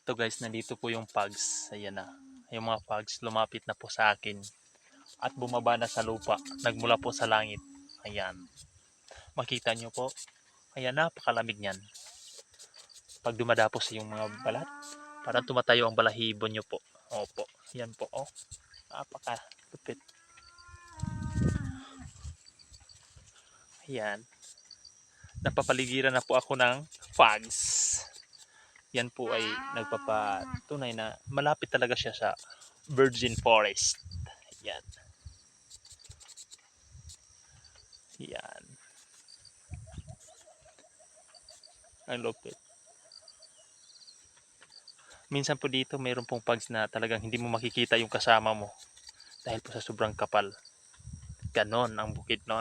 Ito guys, nandito po yung pugs. Ayan na. Yung mga pugs lumapit na po sa akin. At bumaba na sa lupa. Nagmula po sa langit. Ayan. Makita nyo po. Ayan, napakalamig niyan. Pag dumadapos yung mga balat, parang tumatayo ang balahibo nyo po. Opo. Yan po. Oh. Napakalupit. Ayan. Napapaligiran na po ako ng pugs. Yan po ay nagpapatunay na malapit talaga siya sa virgin forest. Yan. Yan. Ang lupit. Minsan po dito mayroon pong pugs na talagang hindi mo makikita yung kasama mo dahil po sa sobrang kapal. Ganon ang bukid noon.